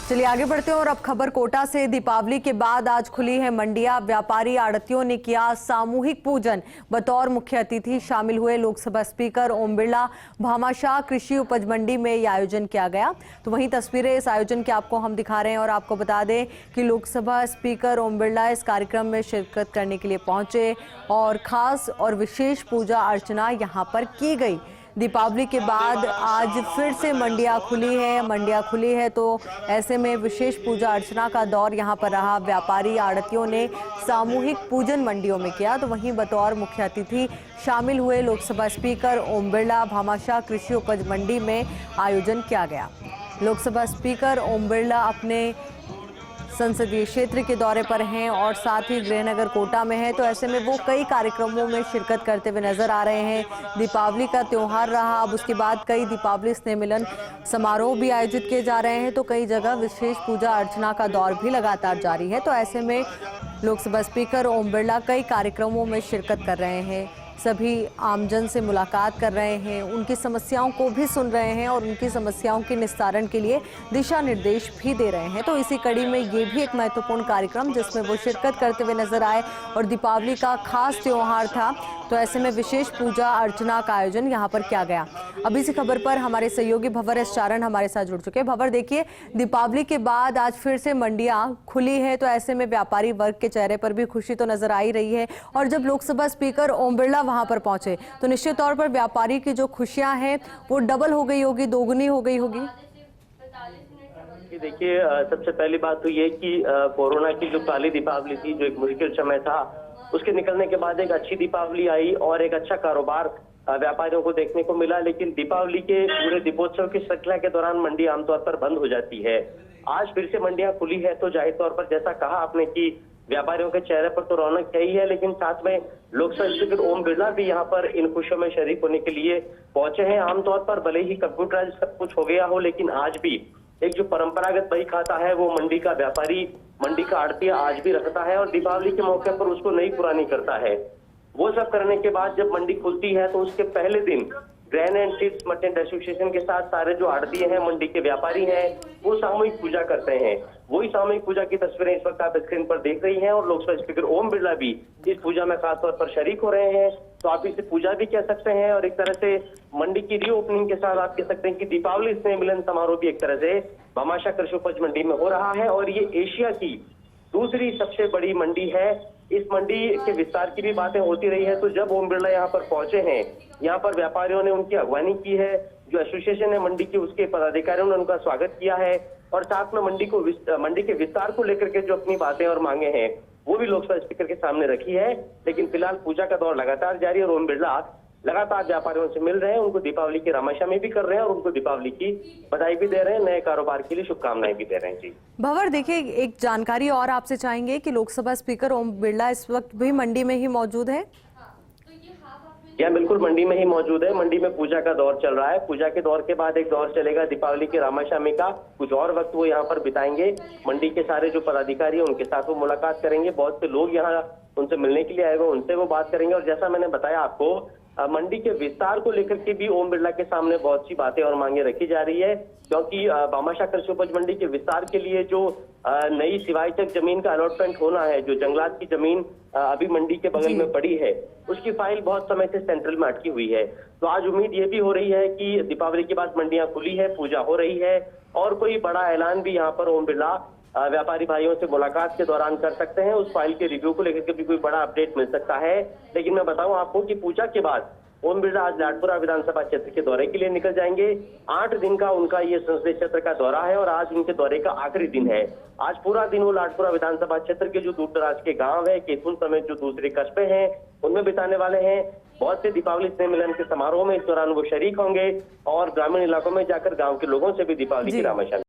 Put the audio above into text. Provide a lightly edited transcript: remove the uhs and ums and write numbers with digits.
चलिए आगे बढ़ते हैं और अब खबर कोटा से। दीपावली के बाद आज खुली है मंडियां। व्यापारी आड़तियों ने किया सामूहिक पूजन। बतौर मुख्य अतिथि शामिल हुए लोकसभा स्पीकर ओम बिरला। भामाशाह कृषि उपज मंडी में यह आयोजन किया गया। तो वहीं तस्वीरें इस आयोजन के आपको हम दिखा रहे हैं और आपको बता दें कि लोकसभा स्पीकर ओम बिरला इस कार्यक्रम में शिरकत करने के लिए पहुंचे और खास और विशेष पूजा अर्चना यहां पर की गई। दीपावली के बाद आज फिर से मंडियां खुली है तो ऐसे में विशेष पूजा अर्चना का दौर यहां पर रहा। व्यापारी आड़तियों ने सामूहिक पूजन मंडियों में किया। तो वहीं बतौर मुख्य अतिथि शामिल हुए लोकसभा स्पीकर ओम बिरला। भामाशाह कृषि उपज मंडी में आयोजन किया गया। लोकसभा स्पीकर ओम बिरला अपने संसदीय क्षेत्र के दौरे पर हैं और साथ ही गृहनगर कोटा में हैं। तो ऐसे में वो कई कार्यक्रमों में शिरकत करते हुए नजर आ रहे हैं। दीपावली का त्योहार रहा, अब उसके बाद कई दीपावली स्नेह मिलन समारोह भी आयोजित किए जा रहे हैं। तो कई जगह विशेष पूजा अर्चना का दौर भी लगातार जारी है। तो ऐसे में लोकसभा स्पीकर ओम बिरला कई कार्यक्रमों में शिरकत कर रहे हैं। सभी आमजन से मुलाकात कर रहे हैं, उनकी समस्याओं को भी सुन रहे हैं और उनकी समस्याओं के निस्तारण के लिए दिशा निर्देश भी दे रहे हैं। तो इसी कड़ी में ये भी एक महत्वपूर्ण कार्यक्रम जिसमें वो शिरकत करते हुए नजर आए और दीपावली का खास त्योहार था। तो ऐसे में विशेष पूजा अर्चना का आयोजन यहाँ पर किया गया। अभी इसी खबर पर हमारे सहयोगी भंवर एस चारण हमारे साथ जुड़ चुके हैं। भंवर, देखिए दीपावली के बाद आज फिर से मंडियां खुली है तो ऐसे में व्यापारी वर्ग के चेहरे पर भी खुशी तो नजर आ ही रही है। और जब लोकसभा स्पीकर ओम बिरला वहां पर पहुंचे तो निश्चित तौर पर व्यापारी की जो खुशियां हैं वो डबल हो गई होगी, दोगुनी हो गई होगी। देखिए, सबसे पहली बात तो ये कि कोरोना की जो पहली दीपावली थी, जो एक मुश्किल समय था, उसके निकलने के बाद एक अच्छी दीपावली आई और एक अच्छा कारोबार व्यापारियों को देखने को मिला। लेकिन दीपावली के पूरे दीपोत्सव की श्रृंखला के दौरान मंडी आमतौर पर बंद हो जाती है। आज फिर से मंडियां खुली है तो जाहिर तौर पर जैसा कहा आपने कि व्यापारियों के चेहरे पर तो रौनक है ही है, लेकिन साथ में लोकसभा स्पीकर ओम बिरला भी यहाँ पर इन खुशियों में शरीक होने के लिए पहुंचे हैं। आमतौर पर भले ही कंप्यूटराइज सब कुछ हो गया हो, लेकिन आज भी एक जो परंपरागत बही खाता है वो मंडी का व्यापारी, मंडी का आड़तिया आज भी रखता है और दीपावली के मौके पर उसको नई पुरानी करता है। वो सब करने के बाद जब मंडी खुलती है तो उसके पहले दिन grand and seeds merchant association के साथ सारे जो आड़तिये हैं, मंडी के व्यापारी हैं, वो सामूहिक पूजा करते हैं। वही सामूहिक पूजा की तस्वीरें इस वक्त आप स्क्रीन पर देख रही हैं और लोकसभा स्पीकर ओम बिरला भी इस पूजा में खासतौर पर शरीक हो रहे हैं। तो आप इसे पूजा भी कह सकते हैं और एक तरह से मंडी की रीओपनिंग के साथ आप कह सकते हैं कि दीपावली स्नेह मिलन समारोह भी एक तरह से भामाशाह कृषि उपज मंडी में हो रहा है। और ये एशिया की दूसरी सबसे बड़ी मंडी है। इस मंडी के विस्तार की भी बातें होती रही है। तो जब ओम बिरला यहाँ पर पहुंचे हैं, यहाँ पर व्यापारियों ने उनकी अगवानी की है, जो एसोसिएशन है मंडी की उसके पदाधिकारियों ने उनका स्वागत किया है और साथ में मंडी के विस्तार को लेकर के जो अपनी बातें और मांगे हैं वो भी लोकसभा स्पीकर के सामने रखी है। लेकिन फिलहाल पूजा का दौर लगातार जारी है और ओम बिरला लगातार व्यापारियों से मिल रहे हैं, उनको दीपावली की रामाशाह में भी कर रहे हैं और उनको दीपावली की बधाई भी दे रहे हैं, नए कारोबार के लिए शुभकामनाएं भी दे रहे हैं। जी भंवर, देखिए एक जानकारी और आपसे चाहेंगे कि लोकसभा स्पीकर ओम बिरला इस वक्त भी मंडी में ही मौजूद है। यह बिल्कुल मंडी में ही मौजूद है। मंडी में पूजा का दौर चल रहा है। पूजा के दौर के बाद एक दौर चलेगा दीपावली की रामाशामी का। कुछ और वक्त वो यहाँ पर बिताएंगे। मंडी के सारे जो पदाधिकारी हैं उनके साथ वो मुलाकात करेंगे। बहुत से लोग यहाँ उनसे मिलने के लिए आए हुए, उनसे वो बात करेंगे। और जैसा मैंने बताया आपको, मंडी के विस्तार को लेकर के भी ओम बिरला के सामने बहुत सी बातें और मांगे रखी जा रही है, क्योंकि भामाशाह कृषि उपज मंडी के विस्तार के लिए जो नई सिवाई तक जमीन का अलॉटमेंट होना है, जो जंगलात की जमीन अभी मंडी के बगल में पड़ी है, उसकी फाइल बहुत समय से सेंट्रल में अटकी हुई है। तो आज उम्मीद ये भी हो रही है कि दीपावली के बाद मंडियां खुली है, पूजा हो रही है और कोई बड़ा ऐलान भी यहाँ पर ओम बिरला व्यापारी भाइयों से मुलाकात के दौरान कर सकते हैं। उस फाइल के रिव्यू को लेकर के भी कोई बड़ा अपडेट मिल सकता है। लेकिन मैं बताऊं आपको कि पूजा के बाद ओम बिरला आज लाडपुरा विधानसभा क्षेत्र के दौरे के लिए निकल जाएंगे। 8 दिन का उनका ये संसदीय क्षेत्र का दौरा है और आज उनके दौरे का आखिरी दिन है। आज पूरा दिन वो लाडपुरा विधानसभा क्षेत्र के जो दूर दराज के गांव है, केतुल समेत जो दूसरे कस्बे हैं, उनमें बिताने वाले हैं। बहुत से दीपावली स्नेह मिलन के समारोह में इस दौरान वो शरीक होंगे और ग्रामीण इलाकों में जाकर गाँव के लोगों से भी दीपावली की रामाशाह